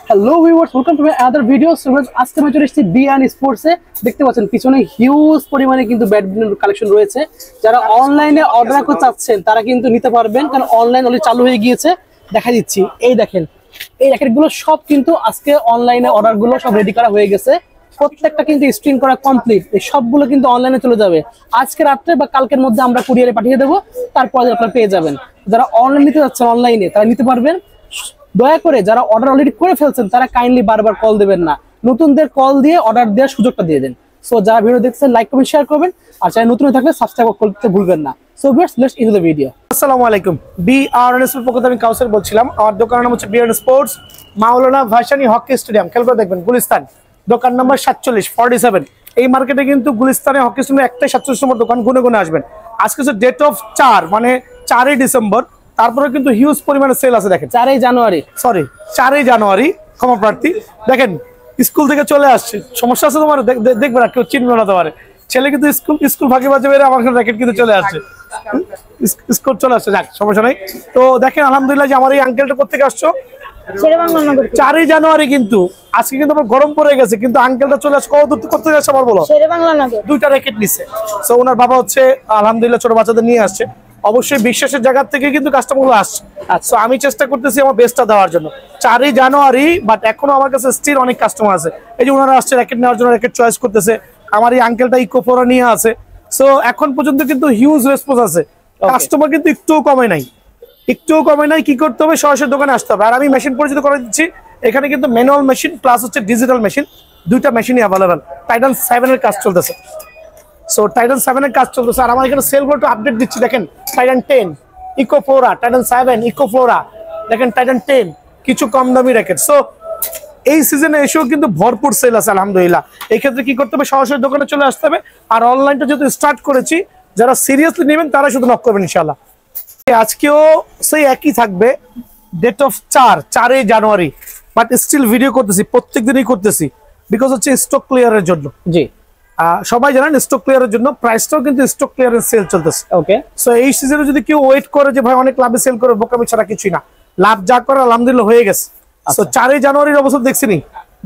Hello viewers, welcome to my other video. So আজকে আমি চলে এসেছি বিআন স্পোর্টসে। দেখতে পাচ্ছেন পিছনে হিউজ পরিমাণে কিন্তু ব্যাডমিন্টন কালেকশন রয়েছে। যারা অনলাইনে অর্ডার করতে চাচ্ছেন তারা কিন্তু নিতে পারবেন, কারণ অনলাইন অলরেডি চালু হয়ে গিয়েছে। দেখা দিচ্ছি, এই দেখেন, এই র্যাকেটগুলো সব কিন্তু আজকে অনলাইনে অর্ডারগুলো সব রেডি করা হয়ে গেছে। প্রত্যেকটা কিন্তু স্ক্রিন করা কমপ্লিট। এই সবগুলো কিন্তু অনলাইনে চলে যাবে আজকে রাত্রে বা কালকের মধ্যে। আমরা কুরিয়ারে পাঠিয়ে দেবো, তারপরে আপনারা পেয়ে যাবেন। যারা অনলাইন নিতে যাচ্ছেন অনলাইনে তারা নিতে পারবেন। দয়া করে যারা অর্ডার অলরেডি করে ফেলছেন তারা কাইন্ডলি বারবার কল দেবেন না, নতুনদের কল দিয়ে অর্ডার দেওয়ার সুযোগটা দিয়ে দেন। সো যারা ভিডিও দেখছেন লাইক কমেন্ট শেয়ার করবেন, আর যারা নতুন থাকলে সাবস্ক্রাইব করতে ভুলবেন না। So viewers, let's into the video. আসসালামু আলাইকুম। বিআরএনএস এর পক্ষ থেকে আমি কাউসার বলছিলাম। আমার দোকানের নাম হচ্ছে বিআরএন স্পোর্টস, মাওলানা ভাসানী হকি স্টেডিয়াম। খেয়াল করে দেখবেন, গুলিস্তান, দোকান নাম্বার 47 এই মার্কেটে কিন্তু গুলিস্তানে হকি স্টেডিয়ামে একটাই 47 নম্বর দোকান। গুনে গুনে আসবেন। আজকে হচ্ছে ডেট অফ 4 মানে 4ই ডিসেম্বর। তারপরে কিন্তু হিউজ পরিমাণে সেল আছে। দেখেন 4ই জানুয়ারি, সরি 4ই জানুয়ারি, ক্ষমা প্রার্থী। দেখেন স্কুল থেকে চলে আসছে, সমস্যা আছে তোমার? দেখবে না, কেউ চিনবে না তোমার ছেলে, কিন্তু স্কুল ফাঁকি বাজে বেড়ে আমার র্যাকেট কিন্তু চলে আসছে, স্কুল চলে আসছে। যাক, সমস্যা নেই। তো দেখেন আলহামদুলিল্লাহ যে আমার এই আঙ্কেলটা কোথেকে আসছো, 4ই জানুয়ারি। কিন্তু আজকে কিন্তু আমার গরম পড়ে গেছে, কিন্তু আঙ্কেলটা চলে আসছে। কত দূর করতে যাচ্ছে আমার বলো? দুইটা র্যাকেট নিচ্ছে। তো ওনার বাবা হচ্ছে আলহামদুলিল্লাহ ছোট বাচ্চাদের নিয়ে আসছে। অবশ্যই বিশ্বাসের জায়গা থেকে কিন্তু কাস্টমারগুলো আসছে। আচ্ছা, আমি চেষ্টা করতেছি আমার বেস্টটা দেওয়ার জন্য। 4ই জানুয়ারি, বাট এখনো আমার কাছে স্টিল অনেক কাস্টমার আছে। এই যে ওনারা আসছে র্যাকেট নেওয়ার জন্য, র্যাকেট চয়েস করতেছে। আমার এই আঙ্কেলটা ইকোফোরা নিয়ে আছে। সো এখন পর্যন্ত কিন্তু হিউজ রেসপন্স আছে। কাস্টমার কিন্তু একটুও কমে নাই, একটুও কমে নাই। কি করতে হবে? সরাসরি দোকানে আসতে হবে। আর আমি মেশিন পরিচিত করে দিচ্ছি। এখানে কিন্তু ম্যানুয়াল মেশিন প্লাস হচ্ছে ডিজিটাল মেশিন, দুইটা মেশিনই অ্যাভেলেবেল। টাইটান 7 এর কাজ চলতেছে। সো টাইটান 7 এর কাজ চলতেছে। আর আমার এখানে সেলগুলো একটু আপডেট দিচ্ছি। দেখেন টাইটান 10, ইকোফ্লোরা, টাইটান 7, ইকোফ্লোরা, দেখেন টাইটান 10, কিছু কম দামি র্যাকেট। সো এই সিজনে এসেও কিন্তু ভরপুর সেল আছে আলহামদুলিল্লাহ। এই ক্ষেত্রে কি করতে হবে? সরাসরি দোকানে চলে আসতে হবে। আর অনলাইনটা যেহেতু স্টার্ট করেছি, যারা সিরিয়াসলি নেবেন তারা শুধু নক করবেন ইনশাআল্লাহ। আজকেও সেই একই থাকবে, ডেট অফ 4ই জানুয়ারি। বাট স্টিল ভিডিও করতেছি, প্রত্যেক দিনই করতেছি, বিকজ হচ্ছে স্টক ক্লিয়ারের জন্য। জি, সবাই জানেন স্টক ক্লিয়ারের জন্য প্রাইসটাও কিন্তু স্টক ক্লিয়ারের সেল চলতেছে। ওকে। সো এই সিজনে যদি কেউ ওয়েট করে যে ভাই অনেক লাভে সেল করে, বোকামি ছাড়া কিছুই না। লাভ যা করে আলহামদুলিল্লাহ হয়ে গেছে। সো 4ই জানুয়ারির অবস্থা দেখছিনি।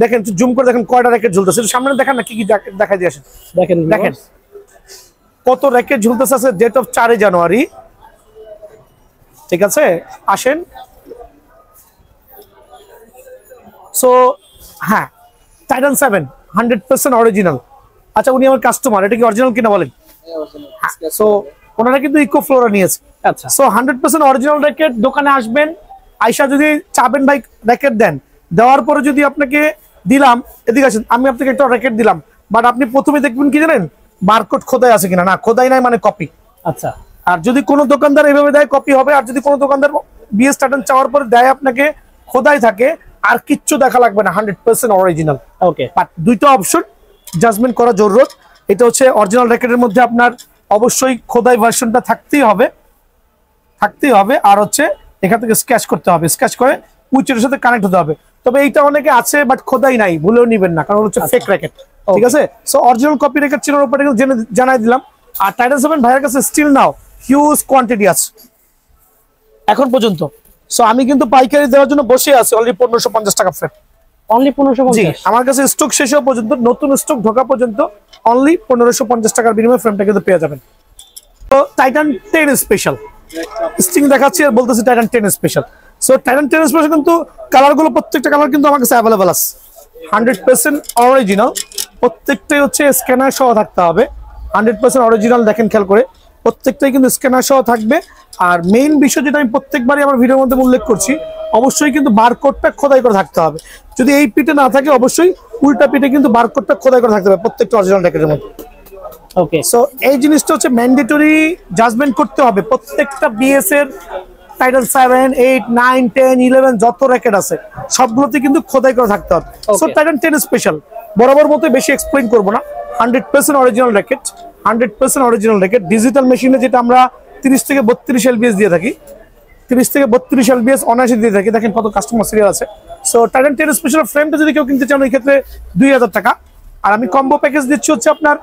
দেখেন জুম করে দেখেন কয়টা র্যাকেট ঝুলতেছে। সামনে দেখেন না কি কি দেখা দিয়ে আসেন। দেখেন দেখেন কত র্যাকেট ঝুলতেছে আছে ডেট অফ 4ই জানুয়ারি। ঠিক আছে, আসেন। সো হ্যাঁ, টাইটান 7 100% অরিজিনাল। আচ্ছা, উনি আমার কাস্টমার, এটা কি অরিজিনাল কিনা বলেন? সো ওনারা কিন্তু ইকোফ্লোরা নিয়েছে। আচ্ছা, সো 100% অরিজিনাল র্যাকেট। দোকানে আসবেন, আয়শা যদি চাবেন ভাই র্যাকেট দেন, দেওয়ার পরে যদি আপনাকে দিলাম, এদিকে আসেন, আমি আপনাকে একটা র্যাকেট দিলাম, বাট আপনি প্রথমে দেখবেন কি জানেন, বারকোড খোদাই আছে কিনা। না, খোদাই নাই মানে কপি। আচ্ছা। আর যদি কোনো দোকানদার এভাবে দেয় কপি হবে, আর যদি কোনো দোকানদার বিএস টাইটান চাওয়ার পরে দেয় আপনাকে খোদাই থাকে, আর কিচ্ছু দেখা লাগবে না, 100% অরিজিনাল। ওকে, বাট দুইটা অপশন জাজমেন্ট করা জরুরত। এটা হচ্ছে অরিজিনাল র্যাকেটের মধ্যে আপনার অবশ্যই খোদাই ভার্সনটা থাকতেই হবে, আর হচ্ছে এখান থেকে স্ক্র্যাচ করতে হবে, স্ক্র্যাচ করে উইচের সাথে কানেক্ট হতে হবে। তবে এইটা অনেকে আছে বাট খোদাই নাই, ভুলেও নিবেন না, কারণ হচ্ছে ফেক র্যাকেট। ঠিক আছে, সো অরিজিনাল কপি র্যাকেট চিনার উপরে জানাই দিলাম। আর টাইটান 7 ভাইয়ের কাছে স্টিল নাও হিউজ কোয়ান্টিটি আছে এখন পর্যন্ত। সো আমি কিন্তু পাইকারি দেওয়ার জন্য বসে আছি অলরেডি 1550 টাকা ফ্রেম। অনলি 1550? আমার কাছে স্টক শেষ হওয়া পর্যন্ত, নতুন স্টক ঢোকা পর্যন্ত অনলি 1550 টাকার বিনিময়ে ফ্রেমটা কিন্তু পেয়ে যাবেন। তো টাইটান 10 স্পেশাল স্টিং দেখাচ্ছি আর বলতেছি Titan 10 special. So Titan 10 special কিন্তু কালারগুলো, প্রত্যেকটা কালার কিন্তু আমার কাছে অ্যাভেলেবল আছে। 100% অরিজিনাল, প্রত্যেকটাই হচ্ছে স্ক্যানার সহ থাকতে হবে। 100% অরিজিনাল, দেখেন খেয়াল করে, প্রত্যেকটাই কিন্তু স্ক্যানার সহ থাকবে। আর মেইন বিষয় যেটা আমি প্রত্যেকবারই আমার ভিডিওর মধ্যে উল্লেখ করছি, অবশ্যই কিন্তু বারকোডটা খোদাই করে থাকতে হবে। যদি এই পিঠে না থাকে, অবশ্যই উল্টা পিঠে কিন্তু বারকোডটা খোদাই করে থাকতে হবে প্রত্যেকটা অরিজিনাল র্যাকেটের মধ্যে। ওকে। সো এই জিনিসটা হচ্ছে ম্যান্ডেটরি, জাজমেন্ট করতে হবে। প্রত্যেকটা বিএস এর টাইটান 7, 8, 9, 10, 11 যত র্যাকেট আছে সবগুলোতে কিন্তু খোদাই করে থাকতে হবে। সো টাইটান 10 স্পেশাল, বরাবর মতো বেশি এক্সপ্লেইন করবো না। 100% original racket, 100% original racket. Digital মেশিনে যেটা আমরা 30 থেকে 32 এলবিএস দিয়ে থাকি, 30 থেকে 32 এলবিএস অনায়াসে দিয়ে থাকি। দেখেন কত কাস্টমার সিরিয়াল আছে। সো টাইটান 10 স্পেশাল ফ্রেমটা যদি কেউ কিনতে চান, ওই ক্ষেত্রে 2000 টাকা। আর আমি কম্বো প্যাকেজ দিচ্ছি হচ্ছে আপনার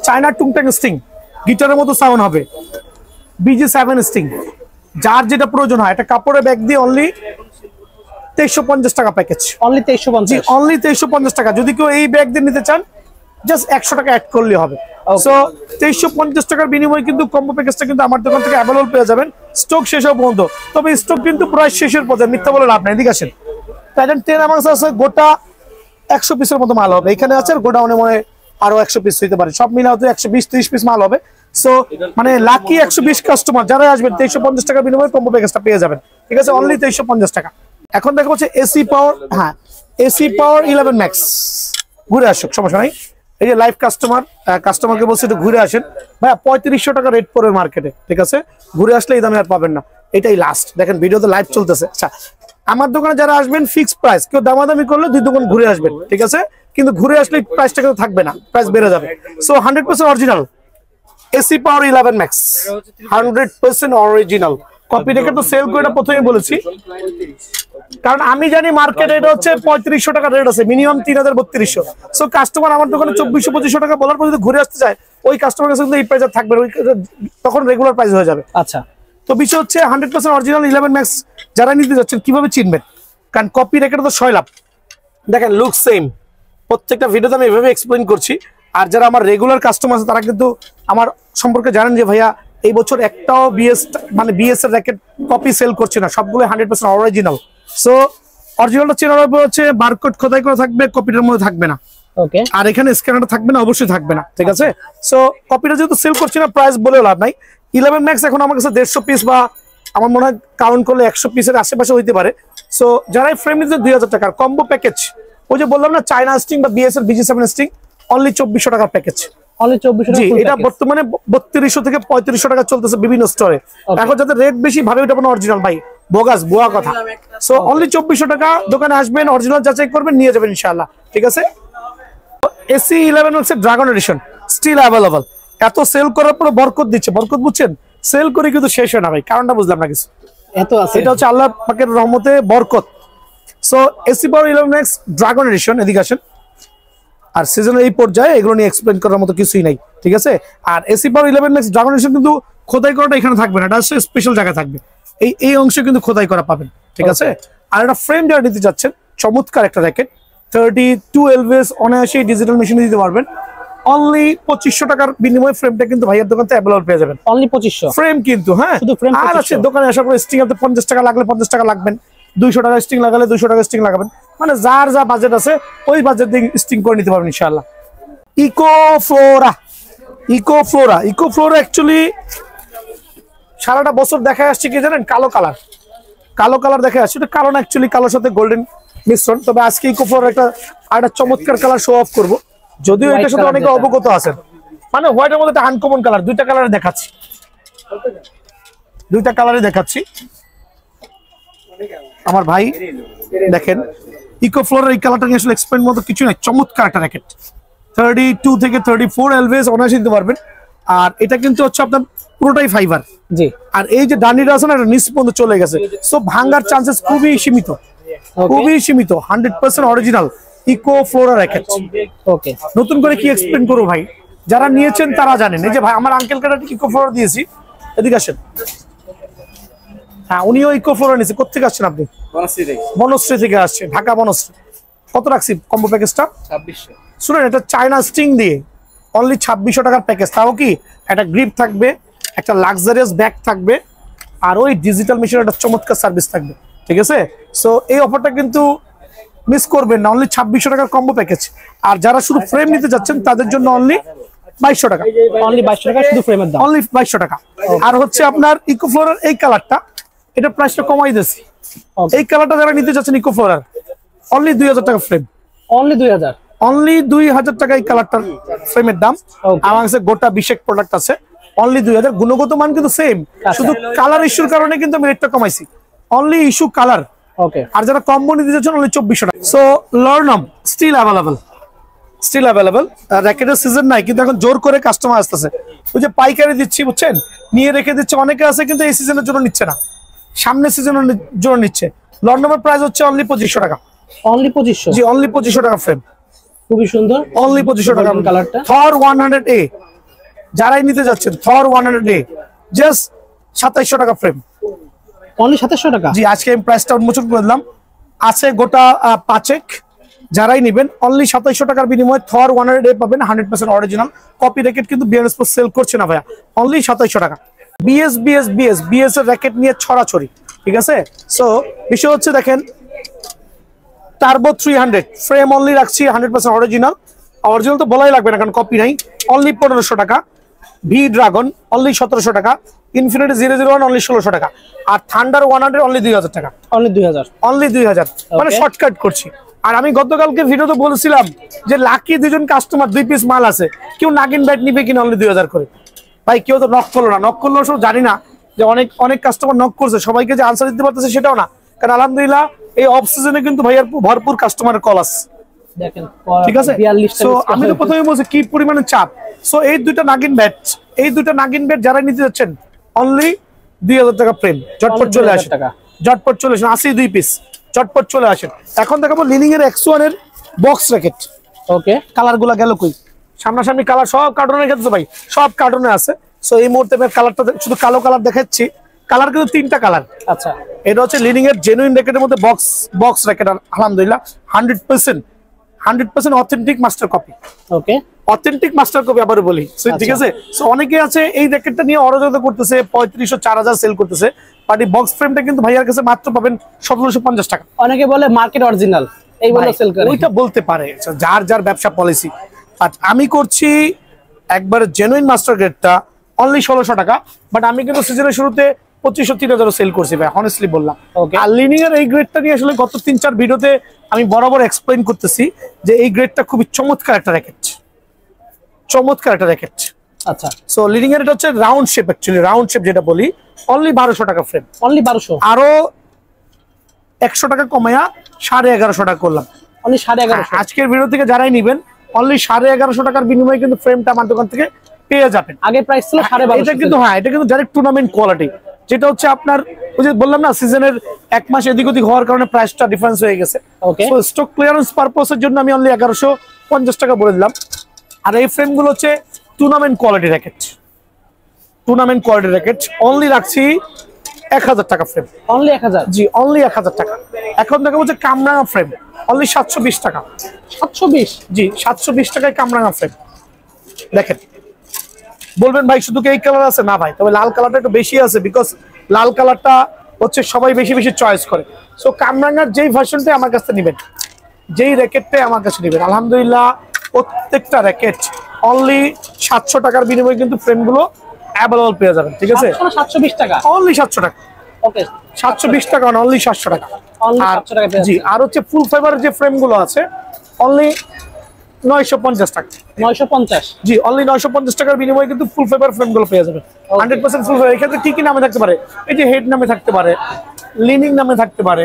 চায়না টুংটাং স্টিং, গিটারের মতো সাউন্ড হবে, BG7 স্টিং, যার যেটা প্রয়োজন হয়। একটা কাপড়ের ব্যাগ দিয়ে অনলি 2350 টাকা প্যাকেজ, অনলি 2350। অনলি 2350 টাকা। যদি কেউ এই ব্যাগ দিয়ে নিতে চান জাস্ট 100 টাকা অ্যাড করলে হবে। সো 2350 টাকার বিনিময়ে কিন্তু কম্বো প্যাকেজটা কিন্তু আমার দোকান থেকে অ্যাভেলেবল পেয়ে যাবেন, স্টক শেষ হওয়া পর্যন্ত। তবে স্টক কিন্তু প্রায় শেষের পর্যায়ে, মিথ্যা বলে লাভ নাই। এদিকে আসেন, প্যাটার্ন 10 আমাদের আছে, গোটা 100 পিসের মতো মাল হবে এখানে আছে, আর গোডাউনে মনে আরো 100 পিস হইতে পারে, সব মিলে হয়তো 120-30 পিস মাল হবে। সো মানে লাকি 120 কাস্টমার যারা আসবেন 2350 টাকার বিনিময়ে কম্বো প্যাকেজটা পেয়ে যাবেন, ঠিক আছে, অনলি 2350 টাকা। এখন দেখা হচ্ছে এসি পাওয়ার, হ্যাঁ এসি পাওয়ার 11 ম্যাক্স, ঘুরে আসুক সমস্যা নাই। এই যে লাইভ কাস্টমারকে বলছে একটু ঘুরে আসেন ভাইয়া, 3500 টাকা রেট পড়বে মার্কেটে, ঠিক আছে, ঘুরে আসলে এই দামে আর পাবেন না, এটাই লাস্ট। দেখেন ভিডিওতে লাইভ চলতেছে। আচ্ছা, আমার দোকানে যারা আসবেন ফিক্সড প্রাইস, কেউ দামাদামি করলে 2 দোকান ঘুরে আসবেন, ঠিক আছে, কিন্তু ঘুরে আসলে প্রাইসটা কিন্তু থাকবে না, প্রাইস বেড়ে যাবে। So 100% original AC power 11 max, 100% original. Copy রেখে তো সেল করে, এটা প্রথমেই বলেছি, কারণ আমি জানি মার্কেটে এটা হচ্ছে 3500 টাকা রেট আছে, মিনিমাম 3200। সো কাস্টমার আমার দোকানে 2400-2500 টাকা বলার পর যদি ঘুরে আসতে চায়, ওই কাস্টমার কাছে কিন্তু এই প্রাইস থাকবে, তখন রেগুলার প্রাইস হয়ে যাবে। আচ্ছা, তো বিষয় হচ্ছে 100% অরিজিনাল 11 ম্যাক্স যারা নিতে যাচ্ছেন কিভাবে চিনবেন, কারণ কপি রেখে তো 6 লাভ। দেখেন লুক সেম, প্রত্যেকটা ভিডিওতে আমি এভাবে এক্সপ্লেইন করছি। আর যারা আমার রেগুলার কাস্টমার আছে তারা কিন্তু আমার সম্পর্কে জানেন যে ভাইয়া এই বছর একটাও বিএস এর র্যাকেট কপি সেল করছে না, সবগুলো 100% অরিজিনাল। সো অরিজিনালটা চেনার উপর হচ্ছে বারকোড খোদাই করা থাকবে, কপিটার মধ্যে থাকবে না, ওকে, আর এখানে স্ক্যানারটা থাকবে না, অবশ্যই থাকবে না, ঠিক আছে। সো কপিটা যেহেতু সেল করছি না, প্রাইস বলেও লাভ নাই। 11 ম্যাক্স এখন আমার কাছে 150 পিস বা আমার মনে হয় কাউন্ট করলে 100 পিসের আশেপাশে হইতে পারে। সো যারাই ফ্রেম নিতে 2000 টাকার কম্বো প্যাকেজ, ওই যে বললাম না চায়না স্টিং বা বিএস এর BG7 স্টিং, অনলি 2400 টাকার প্যাকেজ, অনলি 2400 টাকা। এটা বর্তমানে 3200 থেকে 3500 টাকা চলতেছে বিভিন্ন স্টোরে। এখন যাদের রেট বেশি ভাবে ওটা কোনো অরিজিনাল, ভাই বোগাস বুয়া কথা। সো অনলি 2400 টাকা, দোকানে আসবেন, অরিজিনাল যাচাই করবেন, নিয়ে যাবেন ইনশাআল্লাহ, ঠিক আছে। এসি 11 হচ্ছে ড্রাগন এডিশন, স্টিল অ্যাভেলেবল। এত সেল করার পর বরকত দিচ্ছে, বরকত বুঝছেন, সেল করে কিন্তু শেষ হয় না ভাই, কারণটা বুঝলাম না কিছু, এত আছে, এটা হচ্ছে আল্লাহ পাকের রহমতে বরকত। So AC power 11 max dragon edition, এদিকে আসেন। আর সিজনের এই পর্যায়ে এগুলো নিয়ে এক্সপ্লেইন করার মতো কিছুই নাই, ঠিক আছে। আর AC power 11 max dragon edition কিন্তু খোদাই করাটা এখানে থাকবে না, এটা স্পেশাল জায়গায় থাকবে, এই অংশে কিন্তু খোদাই করা পাবেন, ঠিক আছে। আর একটা ফ্রেম যারা নিতে যাচ্ছেন, চমৎকার একটা র্যাকেট 32 LVS অনায়াসে ডিজিটাল মেশিনে দিতে পারবেন, অনলি 2500 টাকার বিনিময়ে ফ্রেমটা কিন্তু ভাইয়ের দোকান থেকে অ্যাভেলেবল পেয়ে যাবেন, অনলি 2500 ফ্রেম কিন্তু, হ্যাঁ। আর আছে দোকানে আসার পর স্টিং আপনি 50 টাকা লাগলে 50 টাকা লাগবেন, 200 টাকা স্টিং লাগালে 200 টাকা স্টিং লাগাবেন, মানে যার যা বাজেট আছে ওই বাজেট দিয়ে স্টিং করে নিতে পারবেন ইনশাআল্লাহ। ইকোফ্লোরা অ্যাকচুয়ালি সারাটা বছর দেখা আসছে কি জানেন, কালো কালার দেখা আসছে, এটা কারণ অ্যাকচুয়ালি কালোর সাথে গোল্ডেন মিশ্রণ। তবে আজকে ইকোফ্লোরা একটা চমৎকার কালার শো অফ করবো, যদিও এটার সাথে অনেকে অবগত আছেন। মানে হোয়াইটের মধ্যে একটা আনকমন কালার, দুইটা কালারে দেখাচ্ছি, আমার ভাই দেখেন ইকোফ্লোরার এই কালারটা নিয়ে আসলে এক্সপ্লেইন মতো কিছু নাই, চমৎকার একটা র্যাকেট 32 থেকে 34 LVS অনায়াসে নিতে পারবেন। আর এটা কিন্তু হচ্ছে আপনার পুরোটাই ফাইবার, জি। আর এই যে ডান্ডিটা আছে না, এটা নিচ পর্যন্ত চলে গেছে, সো ভাঙার চান্সেস খুবই সীমিত, 100% অরিজিনাল ইকোফ্লোরা র্যাকেট। ওকে, নতুন করে কি এক্সপ্লেইন করবো ভাই, যারা নিয়েছেন তারা জানেন। এই যে ভাই আমার আঙ্কেল কাটা ইকোফ্লোরা দিয়েছি, এদিকে আসেন, হ্যাঁ উনিও ইকোফ্লোরা নিয়েছে। কোথেকে আসছেন আপনি? বনশ্রী থেকে আসছে, ঢাকা বনশ্রী। কত রাখছি কম্বো প্যাকেজটা? 2600। শুনেন, এটা চায়না স্টিং দিয়ে অনলি 2600 টাকার প্যাকেজ, তাও কি একটা গ্রিপ থাকবে, একটা লাক্সারিয়াস ব্যাগ থাকবে, আর ওই ডিজিটাল মেশিনের একটা চমৎকার সার্ভিস থাকবে, ঠিক আছে। সো এই অফারটা কিন্তু মিস করবেন না, অনলি 2600 টাকার কম্বো প্যাকেজ। আর যারা শুধু ফ্রেম নিতে যাচ্ছেন তাদের জন্য অনলি 2200 টাকা, অনলি 2200 টাকা শুধু ফ্রেমের দাম, অনলি 2200 টাকা। আর হচ্ছে আপনার ইকোফ্লোরার এই কালারটা, এটা প্রাইসটা কমাই দিয়েছি, এই কালারটা যারা নিতে যাচ্ছেন ইকোফ্লোরার অনলি 2000 টাকা ফ্রেম, অনলি 2000 টাকা এই কালারটার ফ্রেমের দাম। আমার কাছে গোটা 20 প্রোডাক্ট আছে, অনলি 2000। গুণগত মান কিন্তু সেম, শুধু কালার ইস্যুর কারণে কিন্তু আমি রেটটা কমাইছি, অনলি ইস্যু কালার। ওকে, আর যারা কম্বো নিতে যাচ্ছেন অনলি 2400 টাকা। সো লর্নম স্টিল অ্যাভেলেবল, র্যাকেটের সিজন নাই, কিন্তু এখন জোর করে কাস্টমার আসতেছে, ওই যে পাইকারি দিচ্ছি বুঝছেন, নিয়ে রেখে দিচ্ছে, অনেকে আছে কিন্তু এই সিজনের জন্য নিচ্ছে না, সামনের সিজনের জন্য নিচ্ছে। লর্নমের প্রাইস হচ্ছে অনলি 2500 টাকা, অনলি 2500, জি অনলি 2500 টাকা ফ্রেম, খুবই সুন্দর, অনলি 2500 টাকা কালারটা। থর 100A যারাই নিতে যাচ্ছেন, থর 100A জাস্ট 2700 টাকা ফ্রেম, অনলি 2700 টাকা, জি। আজকে আমি প্রাইসটা উন্মোচন করে দিলাম, আছে গোটা 5 যারাই নেবেন অনলি 2700 টাকার বিনিময়ে থর 100 পাবেন 100% অরিজিনাল কপি র্যাকেট কিন্তু বিএন স্পোর্টস সেল করছে না ভাইয়া অনলি 2700 টাকা বিএস এর র্যাকেট নিয়ে ছড়াছড়ি ঠিক আছে সো বিষয় হচ্ছে দেখেন টার্বো 300 ফ্রেম অনলি রাখছি 100% অরিজিনাল তো বলাই লাগবে না কারণ কপি নাই অনলি 1500 টাকা ভি ড্রাগন অনলি 1700 টাকা ইনফিনিটি 001 অনলি 1600 টাকা আর থান্ডার 100 অনলি 2000 টাকা অনলি 2000 মানে শর্টকাট করছি আর আমি গতকালকে ভিডিওতে বলেছিলাম যে লাকি দুজন কাস্টমার 2 পিস মাল আছে কেউ নাগিন ব্যাট নিবে কিনা অনলি 2000 করে ভাই কেউ তো নক করলো না নক করলো সব জানি না যে অনেক কাস্টমার নক করছে সবাইকে যে আনসার দিতে পারতেছে সেটাও না কারণ আলহামদুলিল্লাহ এই অফ সিজনে কিন্তু ভাইয়ার ভরপুর কাস্টমারের কল আছে দেখেন ঠিক আছে সো আমি তো প্রথমে বলছি কি পরিমাণে চাপ সো এই দুইটা নাগিন ব্যাট যারা নিতে যাচ্ছেন অনলি 2000 টাকা ফ্রেম ঝটপট চলে আসে আসি 2 পিস চটপট চলে আসেন এখন দেখাবো লিনিং এর X1 এর বক্স র্যাকেট ওকে কালার গুলা গেল কই সামনাসামনি কালার সব কার্টুনে রেখেছে ভাই সব কার্টুনে আছে সো এই মুহূর্তে আমি কালারটা শুধু কালো কালার দেখাচ্ছি কালার কিন্তু 3টা কালার আচ্ছা এটা হচ্ছে লিনিং এর জেনুইন র্যাকেটের মধ্যে বক্স র্যাকেট আলহামদুলিল্লাহ 100% অথেন্টিক মাস্টার কপি ওকে অথেন্টিক মাস্টার কপি আবার বলি ঠিক আছে সো অনেকে আছে এই র্যাকেটটা নিয়ে অরাজকতা করতেছে 3500 4000 সেল করতেছে বাট এই বক্স ফ্রেমটা কিন্তু ভাইয়ার কাছে মাত্র পাবেন 1750 টাকা অনেকে বলে মার্কেট অরিজিনাল এই বলে সেল করে ওইটা বলতে পারে যার ব্যবসা পলিসি বাট আমি করছি একবার জেনুইন মাস্টার গ্রেডটা অনলি 1600 টাকা বাট আমি কিন্তু সিজনের শুরুতে 2500-3000 সেল করছি ভাই অনেস্টলি বললাম আর লিনিং এর এই গ্রেডটা নিয়ে আসলে গত 3-4 ভিডিওতে আমি বরাবর এক্সপ্লেইন করতেছি যে এই গ্রেডটা খুবই চমৎকার একটা র্যাকেট আচ্ছা সো লিডিং এর এটা হচ্ছে round shape actually round shape যেটা বলি অনলি 1200 টাকা ফ্রেম অনলি 1200 আরো 100 টাকা কমায়া 1150 টাকা করলাম অনলি 1150 আজকের ভিডিও থেকে যারাই নেবেন অনলি 1150 টাকার বিনিময়ে কিন্তু ফ্রেমটা আমার দোকান থেকে পেয়ে যাবেন আগে প্রাইস ছিল 1250 এটা কিন্তু এটা কিন্তু ডাইরেক্ট টুর্নামেন্ট কোয়ালিটি যেটা হচ্ছে আপনার ওই যে বললাম না সিজনের 1 মাস এদিক ওদিক হওয়ার কারণে প্রাইসটা ডিফারেন্স হয়ে গেছে সো স্টক ক্লিয়ারেন্স পারপাসের জন্য আমি অনলি 1150 টাকা বলে দিলাম আর এই ফ্রেমগুলো হচ্ছে টুর্নামেন্ট কোয়ালিটি র্যাকেট অনলি রাখছি 1000 টাকা ফ্রেম অনলি 1000 জি অনলি 1000 টাকা এখন দেখা হচ্ছে কামরাঙা ফ্রেম অনলি 720 টাকা 720 জি 720 টাকায় কামরাঙা ফ্রেম দেখেন বলবেন ভাই শুধু কি এই কালার আছে না ভাই তবে লাল কালারটা একটু বেশি আছে বিকজ লাল কালারটা হচ্ছে সবাই বেশি চয়েস করে সো কামরাঙার যেই ভার্সনটাই আমার কাছে নেবেন যেই র্যাকেটটাই আমার কাছে নেবেন আলহামদুলিল্লাহ প্রত্যেকটা র্যাকেট অনলি 700 টাকার বিনিময়ে কিন্তু ফ্রেমগুলো অ্যাভেলেবল পেয়ে যাবেন ঠিক আছে 720 টাকা অনলি 700 টাকা ওকে 720 টাকা অনলি 700 টাকা অনলি 700 টাকা জি আর হচ্ছে ফুল ফাইবারের যে ফ্রেমগুলো আছে অনলি 950 টাকা 950 জি অনলি 950 টাকার বিনিময়ে কিন্তু ফুল ফাইবার ফ্রেমগুলো পেয়ে যাবেন 100% ফুল ফাইবার এখানে কি নামে থাকতে পারে এই যে হেড নামে থাকতে পারে লিনিং নামে থাকতে পারে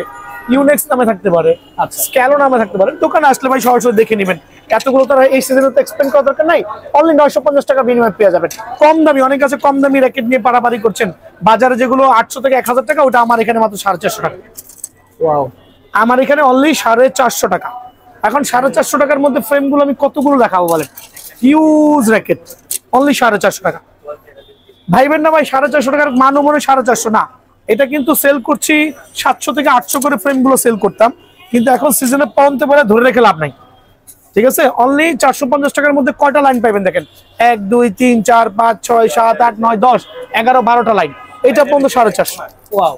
ইউনেক্স নামে থাকতে পারে আচ্ছা স্ক্যালো নামে থাকতে পারে দোকানে আসলে ভাই সরাসরি দেখে নেবেন এতগুলো তো এই সিজনে তো এক্সপেন্ড করার দরকার নাই অনলি 950 টাকা বিনিময়ে পেয়ে যাবেন কম দামি অনেক আছে কম দামি র্যাকেট নিয়ে পারাপারি করছেন বাজারে যেগুলো 800 থেকে 1000 টাকা ওটা আমার এখানে মাত্র 450 টাকা ওয়াও আমার এখানে অনলি 450 টাকা এখন 450 টাকার মধ্যে ফ্রেমগুলো আমি কতগুলো দেখাবো বলেন হিউজ র্যাকেট অনলি 450 টাকা ভাইবেন না ভাই 450 টাকার মানও মনে 450 না এটা কিন্তু সেল করছি 700 থেকে 800 করে ফ্রেমগুলো সেল করতাম কিন্তু এখন সিজনে পৌঁছতে পারে ধরে রেখে লাভ নাই ঠিক আছে অনলি 450 টাকার মধ্যে কয়টা লাইন পাবেন দেখেন 1 2 3 4 5 6 7 8 9 10 11 12টা লাইন এটা পর্যন্ত 450 ওয়াও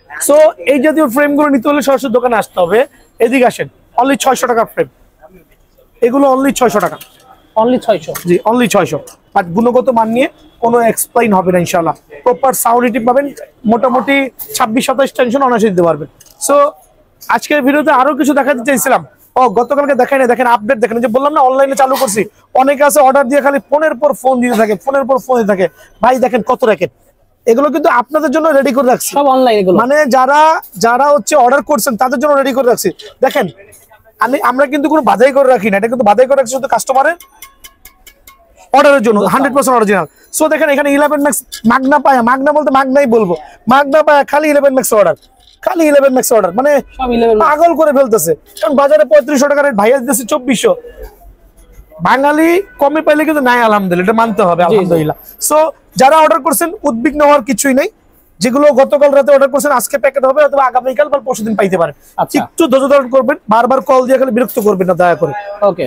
সো এই জাতীয় ফ্রেমগুলো নিতে হলে সরাসরি দোকানে আসতে হবে এদিকে আসেন অনলি 600 টাকা ফ্রেম এগুলো অনলি 600 টাকা অনলি 600 জি অনলি 600 আর গুণগত মান নিয়ে কোনো এক্সপ্লেইন হবে না ইনশাআল্লাহ প্রপার সাউন্ডিটি পাবেন মোটামুটি 26-27 টেনশন অনায়াসে দিতে পারবেন সো আজকের ভিডিওতে আরো কিছু দেখাতে চাইছিলাম গতকালকে দেখাই না দেখেন আপডেট দেখেন যে বললাম না অনলাইনে চালু করছি অনেকে আছে অর্ডার দিয়ে খালি ফোনের পর ফোন দিতে থাকে ভাই দেখেন কত র্যাকেট এগুলো কিন্তু আপনাদের জন্য রেডি করে রাখছি সব অনলাইন এগুলো মানে যারা হচ্ছে অর্ডার করছেন তাদের জন্য রেডি করে রাখছি দেখেন আমরা কিন্তু কোনো বাধাই করে রাখি না এটা কিন্তু বাধাই করে রাখছি শুধু কাস্টমারের অর্ডারের জন্য 100% অরিজিনাল সো দেখেন এখানে 11 ম্যাক্স মাগনা পায় মাগনা বলতে মাগনাই বলবো মাগনা পায় খালি 11 ম্যাক্স অর্ডার মানে সব 11 পাগল করে ফেলতেছে কারণ বাজারে 3500 টাকা রেট ভাইয়া দিতেছে 2400 বাঙালি কমে পাইলে কিন্তু নাই আলহামদুলিল্লাহ এটা মানতে হবে আলহামদুলিল্লাহ সো যারা অর্ডার করছেন উদ্বিগ্ন হওয়ার কিছুই নাই যেগুলো গতকাল রাতে অর্ডার করছেন আজকে প্যাকেট হবে, অথবা আগামীকাল বা পরশুদিন পাইতে পারেন। আচ্ছা। একটু ধৈর্য ধারণ করবেন, বারবার কল দিয়ে খালি বিরক্ত করবেন না দয়া করে। ওকে।